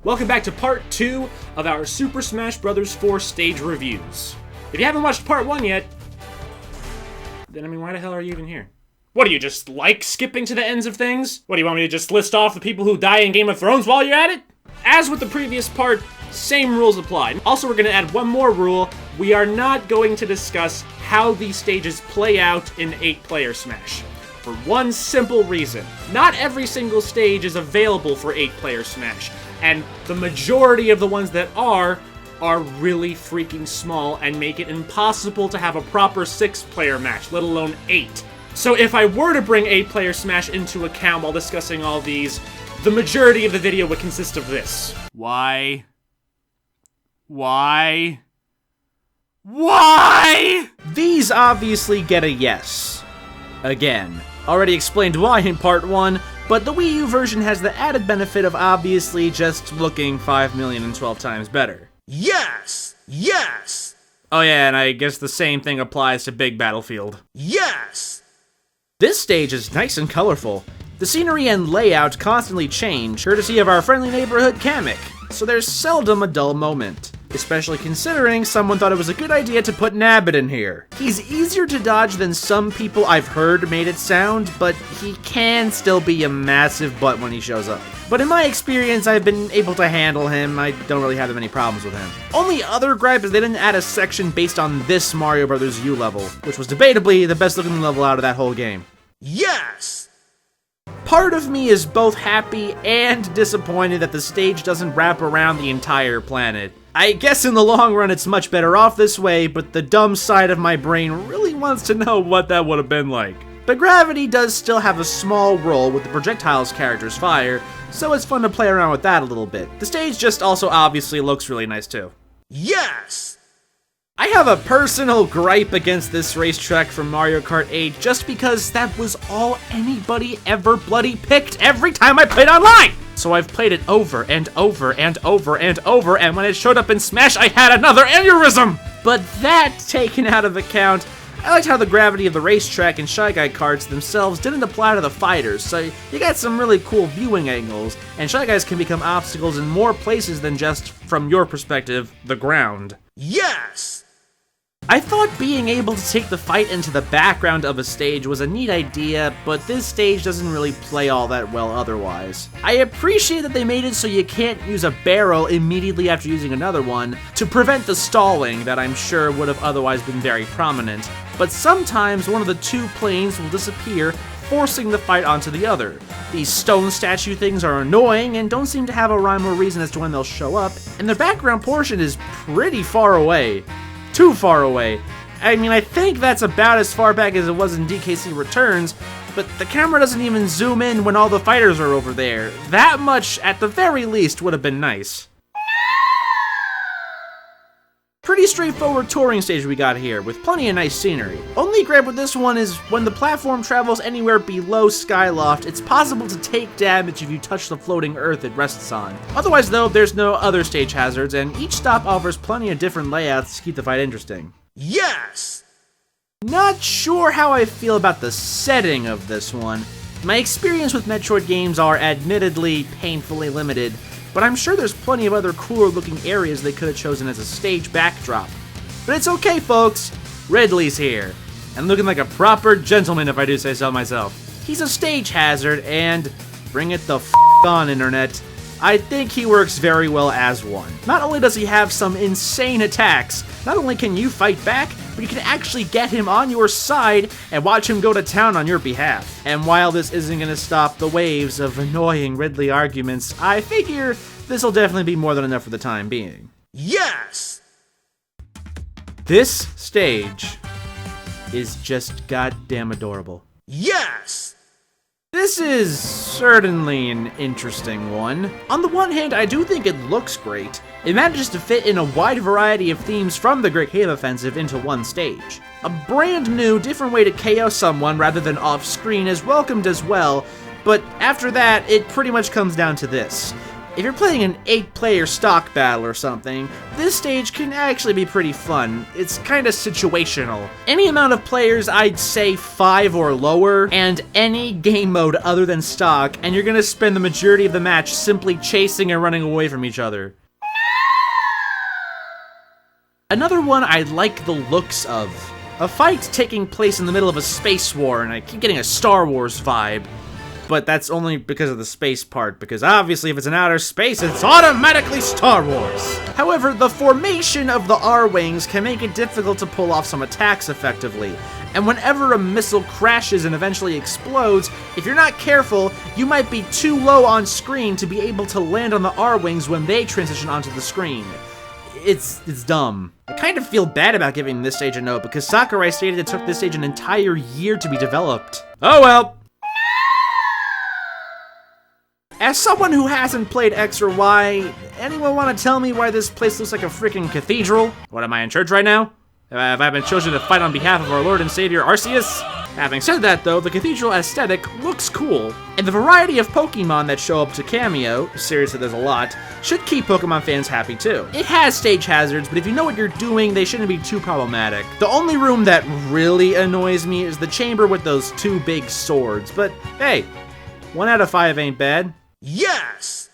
Welcome back to part 2 of our Super Smash Bros. 4 stage reviews. If you haven't watched part 1 yet, then why the hell are you even here? What, do you just like skipping to the ends of things? What, do you want me to just list off the people who die in Game of Thrones while you're at it? As with the previous part, same rules apply. Also, we're going to add one more rule. We are not going to discuss how these stages play out in 8-player Smash. For one simple reason. Not every single stage is available for 8-player Smash. And the majority of the ones that are really freaking small and make it impossible to have a proper 6-player match, let alone 8. So if I were to bring 8-player Smash into account while discussing all these, the majority of the video would consist of this. Why? These obviously get a yes. Again. Already explained why in part 1, but the Wii U version has the added benefit of obviously just looking 5,012 times better. Yes! Yes! Oh yeah, and I guess the same thing applies to Big Battlefield. Yes! This stage is nice and colorful. The scenery and layout constantly change, courtesy of our friendly neighborhood Kamek, so there's seldom a dull moment. Especially considering someone thought it was a good idea to put Nabbit in here. He's easier to dodge than some people I've heard made it sound, but he can still be a massive butt when he shows up. But in my experience, I've been able to handle him. I don't really have that many problems with him. Only other gripe is they didn't add a section based on this Mario Bros. U level, which was debatably the best looking level out of that whole game. Yes! Part of me is both happy and disappointed that the stage doesn't wrap around the entire planet. I guess in the long run it's much better off this way, but the dumb side of my brain really wants to know what that would have been like. But gravity does still have a small role with the projectiles characters fire, so it's fun to play around with that a little bit. The stage just also obviously looks really nice too. Yes! I have a personal gripe against this racetrack from Mario Kart 8 just because that was all anybody ever bloody picked every time I played online! So I've played it over and over and over and over, and when it showed up in Smash, I had another aneurysm! But that taken out of account, I liked how the gravity of the racetrack and Shy Guy carts themselves didn't apply to the fighters, so you got some really cool viewing angles, and Shy Guys can become obstacles in more places than just, from your perspective, the ground. Yes! I thought being able to take the fight into the background of a stage was a neat idea, but this stage doesn't really play all that well otherwise. I appreciate that they made it so you can't use a barrel immediately after using another one to prevent the stalling that I'm sure would have otherwise been very prominent, but sometimes one of the two planes will disappear, forcing the fight onto the other. These stone statue things are annoying and don't seem to have a rhyme or reason as to when they'll show up, and their background portion is pretty far away. Too far away. I think that's about as far back as it was in DKC Returns, but the camera doesn't even zoom in when all the fighters are over there. That much, at the very least, would have been nice. Pretty straightforward touring stage we got here, with plenty of nice scenery. Only gripe with this one is when the platform travels anywhere below Skyloft, it's possible to take damage if you touch the floating earth it rests on. Otherwise though, there's no other stage hazards, and each stop offers plenty of different layouts to keep the fight interesting. Yes! Not sure how I feel about the setting of this one. My experience with Metroid games are admittedly painfully limited, but I'm sure there's plenty of other cooler looking areas they could have chosen as a stage backdrop. But it's okay, folks. Ridley's here, and looking like a proper gentleman if I do say so myself. He's a stage hazard, and bring it the f*** on, internet. I think he works very well as one. Not only does he have some insane attacks, not only can you fight back, but you can actually get him on your side and watch him go to town on your behalf. And while this isn't going to stop the waves of annoying Ridley arguments, I figure this'll definitely be more than enough for the time being. Yes! This stage is just goddamn adorable. Yes! This is certainly an interesting one. On the one hand, I do think it looks great. It manages to fit in a wide variety of themes from the Great Cave Offensive into one stage. A brand new, different way to KO someone rather than off-screen is welcomed as well, but after that, it pretty much comes down to this. If you're playing an 8-player stock battle or something, this stage can actually be pretty fun. It's kinda situational. Any amount of players, I'd say 5 or lower, and any game mode other than stock, and you're gonna spend the majority of the match simply chasing and running away from each other. Another one I like the looks of. A fight taking place in the middle of a space war, and I keep getting a Star Wars vibe. But that's only because of the space part, because obviously if it's in outer space, it's automatically Star Wars! However, the formation of the R-Wings can make it difficult to pull off some attacks effectively, and whenever a missile crashes and eventually explodes, if you're not careful, you might be too low on screen to be able to land on the R-Wings when they transition onto the screen. It's dumb. I kind of feel bad about giving this stage a note, because Sakurai stated it took this stage an entire year to be developed. Oh well! As someone who hasn't played X or Y, anyone want to tell me why this place looks like a freaking cathedral? What, am I in church right now? Have I been chosen to fight on behalf of our Lord and Savior Arceus? Having said that though, the cathedral aesthetic looks cool, and the variety of Pokemon that show up to cameo, seriously there's a lot, should keep Pokemon fans happy too. It has stage hazards, but if you know what you're doing, they shouldn't be too problematic. The only room that really annoys me is the chamber with those 2 big swords, but hey, 1 out of 5 ain't bad. Yes!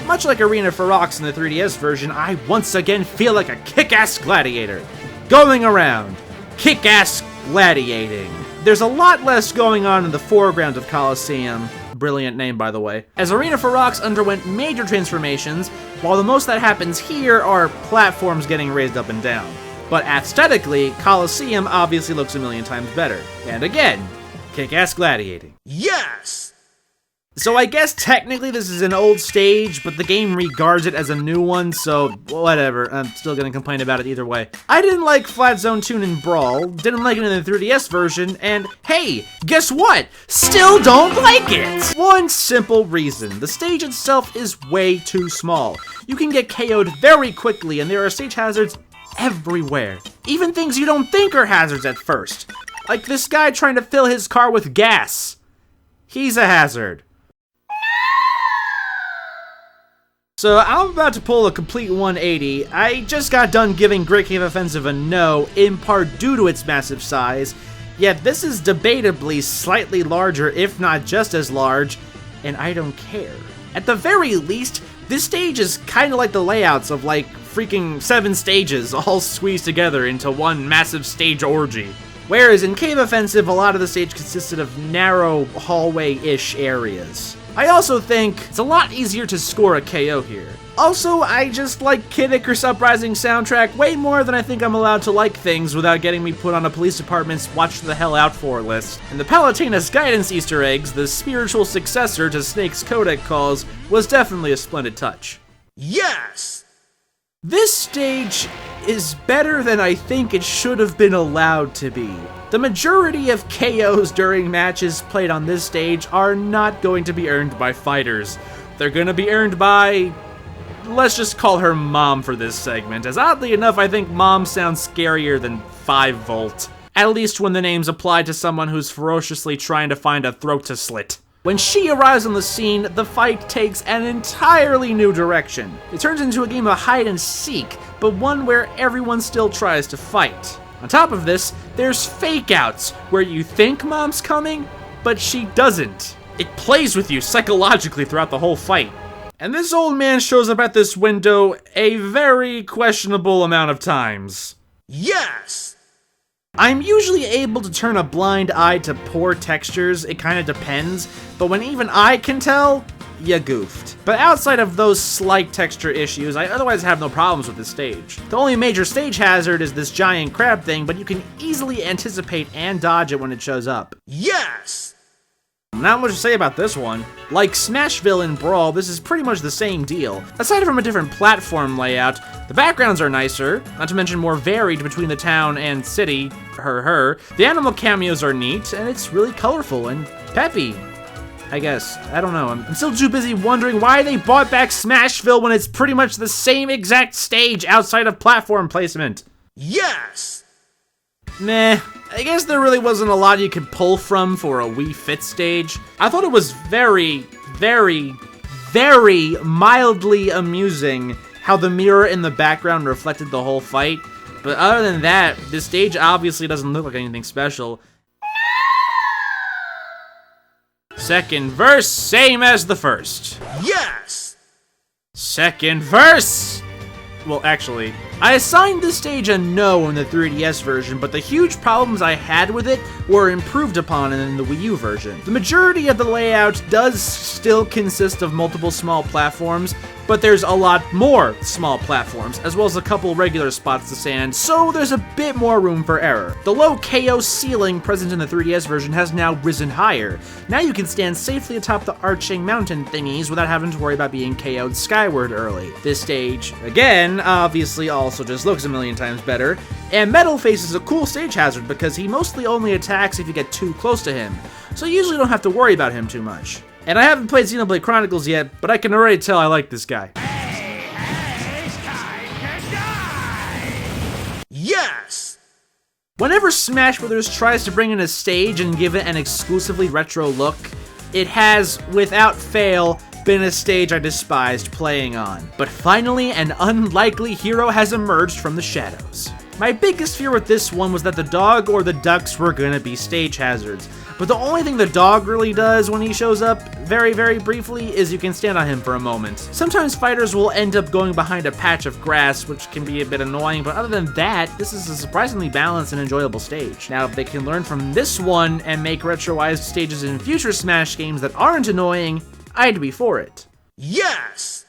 Much like Arena for Rocks in the 3DS version, I once again feel like a kick-ass gladiator. Going around, kick-ass gladiating. There's a lot less going on in the foreground of Coliseum. Brilliant name, by the way. As Arena for Rocks underwent major transformations, while the most that happens here are platforms getting raised up and down. But aesthetically, Coliseum obviously looks a million times better. And again, kick-ass gladiating. Yes! So I guess technically this is an old stage, but the game regards it as a new one, so whatever. I'm still gonna complain about it either way. I didn't like Flat Zone Tune and Brawl, didn't like it in the 3DS version, and hey, guess what? Still don't like it! One simple reason. The stage itself is way too small. You can get KO'd very quickly, and there are stage hazards everywhere. Even things you don't think are hazards at first. Like this guy trying to fill his car with gas. He's a hazard. So I'm about to pull a complete 180. I just got done giving Great Cave Offensive a no, in part due to its massive size, yet this is debatably slightly larger, if not just as large, and I don't care. At the very least, this stage is kinda like the layouts of like freaking 7 stages all squeezed together into one massive stage orgy. Whereas in Cave Offensive, a lot of the stage consisted of narrow hallway-ish areas. I also think it's a lot easier to score a KO here. Also, I just like Kid Icarus Uprising soundtrack way more than I think I'm allowed to like things without getting me put on a police department's watch the hell out for list. And the Palutena's Guidance Easter eggs, the spiritual successor to Snake's codec calls, was definitely a splendid touch. Yes! This stage is better than I think it should have been allowed to be. The majority of KOs during matches played on this stage are not going to be earned by fighters. They're gonna be earned by... let's just call her Mom for this segment, as oddly enough I think Mom sounds scarier than 5V. At least when the name's applied to someone who's ferociously trying to find a throat to slit. When she arrives on the scene, the fight takes an entirely new direction. It turns into a game of hide and seek, but one where everyone still tries to fight. On top of this, there's fake outs, where you think Mom's coming, but she doesn't. It plays with you psychologically throughout the whole fight. And this old man shows up at this window a very questionable amount of times. Yes! I'm usually able to turn a blind eye to poor textures, it kinda depends, but when even I can tell, ya goofed. But outside of those slight texture issues, I otherwise have no problems with this stage. The only major stage hazard is this giant crab thing, but you can easily anticipate and dodge it when it shows up. Yes! Not much to say about this one. Like Smashville and Brawl, this is pretty much the same deal. Aside from a different platform layout, the backgrounds are nicer, not to mention more varied between the town and city, her. The animal cameos are neat, and it's really colorful and peppy. I guess. I don't know. I'm still too busy wondering why they brought back Smashville when it's pretty much the same exact stage outside of platform placement. Yes! Meh. I guess there really wasn't a lot you could pull from for a Wii Fit stage. I thought it was very very mildly amusing how the mirror in the background reflected the whole fight. But other than that, this stage obviously doesn't look like anything special. Second verse, same as the first. Yes! Second verse! Well, actually, I assigned this stage a no in the 3DS version, but the huge problems I had with it were improved upon in the Wii U version. The majority of the layout does still consist of multiple small platforms, but there's a lot more small platforms, as well as a couple regular spots to stand, so there's a bit more room for error. The low KO ceiling present in the 3DS version has now risen higher. Now you can stand safely atop the arching mountain thingies without having to worry about being KO'd skyward early. This stage, again, obviously also just looks a million times better, and Metalface is a cool stage hazard because he mostly only attacks if you get too close to him, so you usually don't have to worry about him too much. And I haven't played Xenoblade Chronicles yet, but I can already tell I like this guy. Yes! Whenever Smash Bros. Tries to bring in a stage and give it an exclusively retro look, it has, without fail, been a stage I despised playing on. But finally, an unlikely hero has emerged from the shadows. My biggest fear with this one was that the dog or the ducks were gonna be stage hazards. But the only thing the dog really does when he shows up, very, very briefly, is you can stand on him for a moment. Sometimes fighters will end up going behind a patch of grass, which can be a bit annoying, but other than that, this is a surprisingly balanced and enjoyable stage. Now, if they can learn from this one and make retroized stages in future Smash games that aren't annoying, I'd be for it. Yes!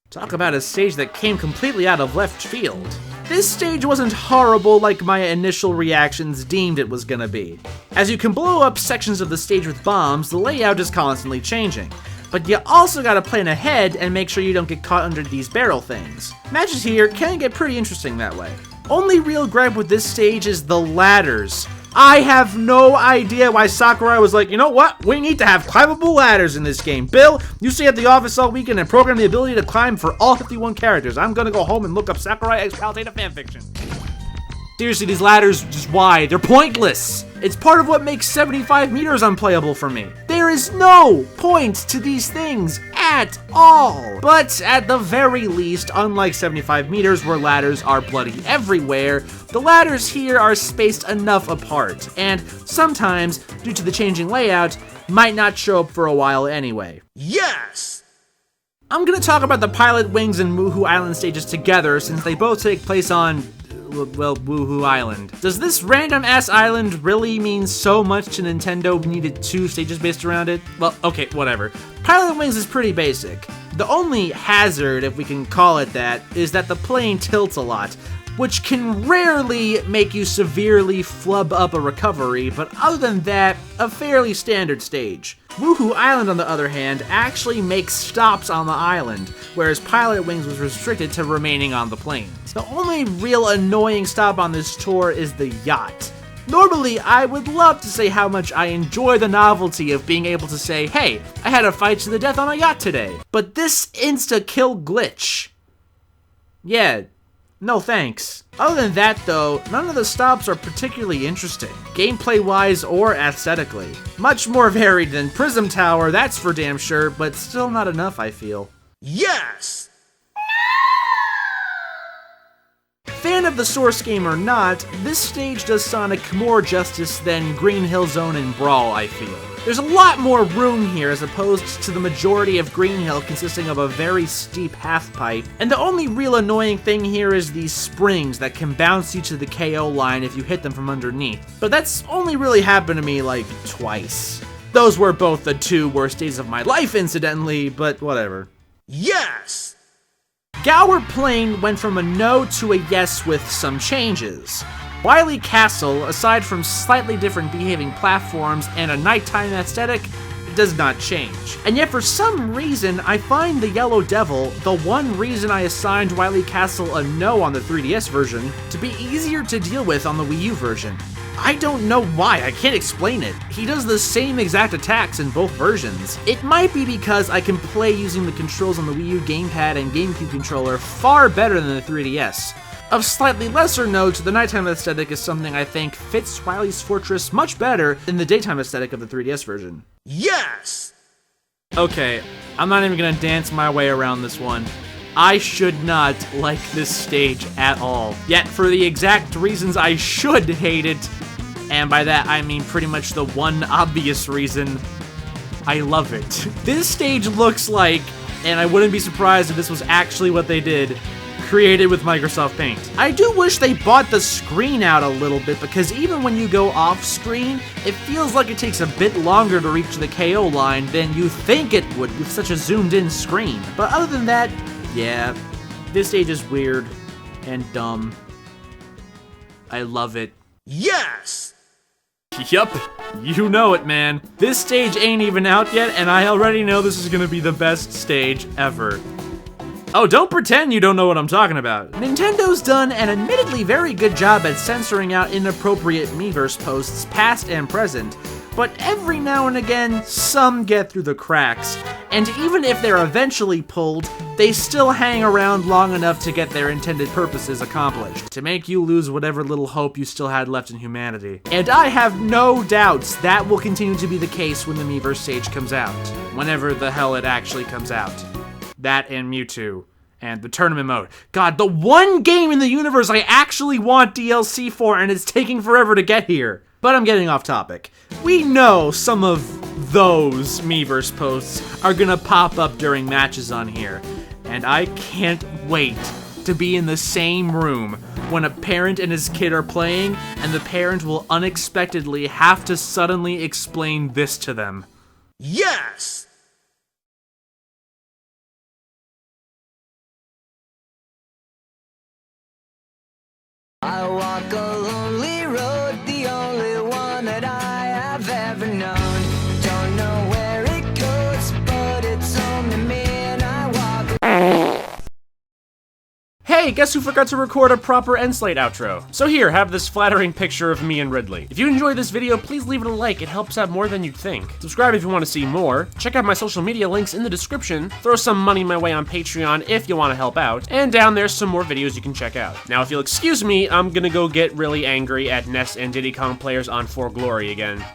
Talk about a stage that came completely out of left field. This stage wasn't horrible like my initial reactions deemed it was gonna be. As you can blow up sections of the stage with bombs, the layout is constantly changing. But you also gotta plan ahead and make sure you don't get caught under these barrel things. Matches here can get pretty interesting that way. Only real gripe with this stage is the ladders. I have no idea why Sakurai was like, you know what? We need to have climbable ladders in this game. Bill, you stay at the office all weekend and program the ability to climb for all 51 characters. I'm gonna go home and look up Sakurai X Palutator fanfiction. Seriously, these ladders, just why? They're pointless. It's part of what makes 75 meters unplayable for me. There is no point to these things at all. But at the very least, unlike 75 meters where ladders are bloody everywhere, the ladders here are spaced enough apart, and sometimes, due to the changing layout, might not show up for a while anyway. Yes! I'm gonna talk about the Pilotwings and Woohoo Island stages together since they both take place on, well, Woohoo Island. Does this random-ass island really mean so much to Nintendo we needed 2 stages based around it? Well, okay, whatever. Pilotwings is pretty basic. The only hazard, if we can call it that, is that the plane tilts a lot, which can rarely make you severely flub up a recovery, but other than that, a fairly standard stage. Woohoo Island, on the other hand, actually makes stops on the island, whereas Pilotwings was restricted to remaining on the planes. The only real annoying stop on this tour is the yacht. Normally, I would love to say how much I enjoy the novelty of being able to say, hey, I had a fight to the death on a yacht today. But this insta-kill glitch, yeah, no thanks. Other than that though, none of the stops are particularly interesting, gameplay-wise or aesthetically. Much more varied than Prism Tower, that's for damn sure, but still not enough, I feel. Yes! Fan of the source game or not, this stage does Sonic more justice than Green Hill Zone and Brawl, I feel. There's a lot more room here as opposed to the majority of Green Hill consisting of a very steep half-pipe, and the only real annoying thing here is these springs that can bounce you to the KO line if you hit them from underneath. But that's only really happened to me like twice. Those were both the 2 worst days of my life, incidentally, but whatever. Yes! Gower Plain went from a no to a yes with some changes. Wily Castle, aside from slightly different behaving platforms and a nighttime aesthetic, does not change. And yet for some reason, I find the Yellow Devil, the one reason I assigned Wily Castle a no on the 3DS version, to be easier to deal with on the Wii U version. I don't know why, I can't explain it. He does the same exact attacks in both versions. It might be because I can play using the controls on the Wii U gamepad and GameCube controller far better than the 3DS. Of slightly lesser note, the nighttime aesthetic is something I think fits Wily's Fortress much better than the daytime aesthetic of the 3DS version. Yes! Okay, I'm not even gonna dance my way around this one. I should not like this stage at all. Yet, for the exact reasons I should hate it, and by that I mean pretty much the one obvious reason, I love it. This stage looks like, and I wouldn't be surprised if this was actually what they did, created with Microsoft Paint. I do wish they bought the screen out a little bit, because even when you go off screen, it feels like it takes a bit longer to reach the KO line than you think it would with such a zoomed in screen. But other than that, yeah, this stage is weird and dumb. I love it. Yes! Yup, you know it, man. This stage ain't even out yet, and I already know this is gonna be the best stage ever. Oh, don't pretend you don't know what I'm talking about. Nintendo's done an admittedly very good job at censoring out inappropriate Miiverse posts, past and present, but every now and again, some get through the cracks, and even if they're eventually pulled, they still hang around long enough to get their intended purposes accomplished, to make you lose whatever little hope you still had left in humanity. And I have no doubts that will continue to be the case when the Miiverse stage comes out, whenever the hell it actually comes out. That and Mewtwo. And the tournament mode. God, the one game in the universe I actually want DLC for, and it's taking forever to get here. But I'm getting off topic. We know some of those Miiverse posts are gonna pop up during matches on here. And I can't wait to be in the same room when a parent and his kid are playing, and the parent will unexpectedly have to suddenly explain this to them. Yes! I walk a lonely road, the only one that I have ever known. Don't know where it goes, but it's home to me, and I walk. Hey, guess who forgot to record a proper end slate outro? So here, have this flattering picture of me and Ridley. If you enjoyed this video, please leave it a like, it helps out more than you'd think. Subscribe if you want to see more, check out my social media links in the description, throw some money my way on Patreon if you want to help out, and down there's some more videos you can check out. Now if you'll excuse me, I'm gonna go get really angry at NES and Diddy Kong players on For Glory again.